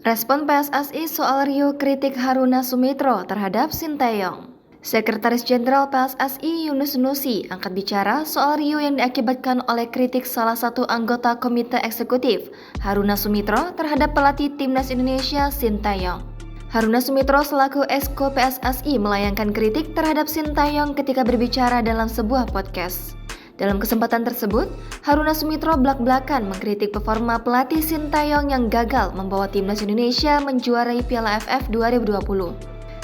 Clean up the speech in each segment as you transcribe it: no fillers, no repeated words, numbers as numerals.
Respon PSSI soal Rio kritik Haruna Sumitro terhadap Sinteyong. Sekretaris Jenderal PSSI Yunus Nusi angkat bicara soal Rio yang diakibatkan oleh kritik salah satu anggota Komite Eksekutif, Haruna Sumitro, terhadap pelatih Timnas Indonesia Sinteyong. Haruna Sumitro selaku Exco PSSI melayangkan kritik terhadap Sinteyong ketika berbicara dalam sebuah podcast. Dalam kesempatan tersebut, Haruna Sumitro belak-belakan mengkritik performa pelatih Sinteyong yang gagal membawa Timnas Indonesia menjuarai Piala AFF 2020.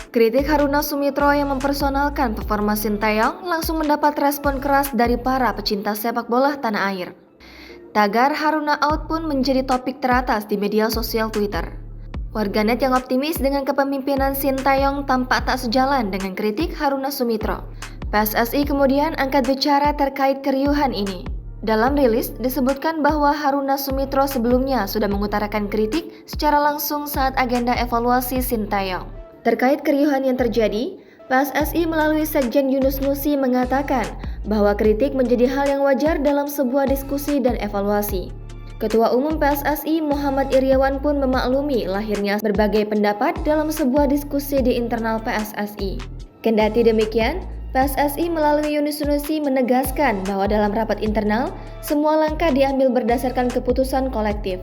Kritik Haruna Sumitro yang mempersonalkan performa Sinteyong langsung mendapat respon keras dari para pecinta sepak bola tanah air. Tagar Haruna out pun menjadi topik teratas di media sosial Twitter. Warganet yang optimis dengan kepemimpinan Sinteyong tampak tak sejalan dengan kritik Haruna Sumitro. PSSI kemudian angkat bicara terkait keriuhan ini. Dalam rilis disebutkan bahwa Haruna Sumitro sebelumnya sudah mengutarakan kritik secara langsung saat agenda evaluasi Sinteyong. Terkait keriuhan yang terjadi, PSSI melalui Sekjen Yunus Nusi mengatakan bahwa kritik menjadi hal yang wajar dalam sebuah diskusi dan evaluasi. Ketua Umum PSSI Muhammad Iryawan pun memaklumi lahirnya berbagai pendapat dalam sebuah diskusi di internal PSSI. Kendati demikian, PSSI melalui Yunus Nusi menegaskan bahwa dalam rapat internal, semua langkah diambil berdasarkan keputusan kolektif.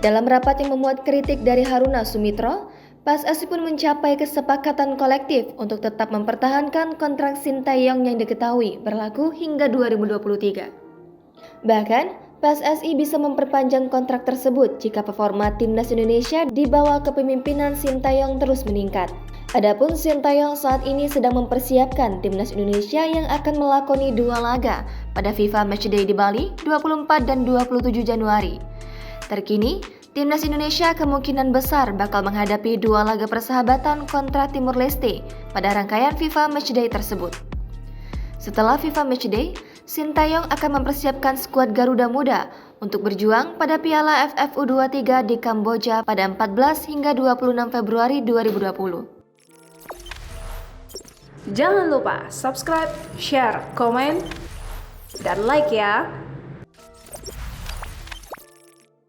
Dalam rapat yang memuat kritik dari Haruna Sumitro, PSSI pun mencapai kesepakatan kolektif untuk tetap mempertahankan kontrak Sinteyong yang diketahui berlaku hingga 2023. Bahkan, PSSI bisa memperpanjang kontrak tersebut jika performa Timnas Indonesia di bawah kepemimpinan Sinteyong terus meningkat. Adapun Sinteyong saat ini sedang mempersiapkan Timnas Indonesia yang akan melakoni 2 laga pada FIFA Matchday di Bali 24 dan 27 Januari. Terkini, Timnas Indonesia kemungkinan besar bakal menghadapi 2 laga persahabatan kontra Timur Leste pada rangkaian FIFA Matchday tersebut. Setelah FIFA Matchday, Sinteyong akan mempersiapkan skuad Garuda Muda untuk berjuang pada Piala AFF U23 di Kamboja pada 14 hingga 26 Februari 2020. Jangan lupa subscribe, share, komen, dan like ya!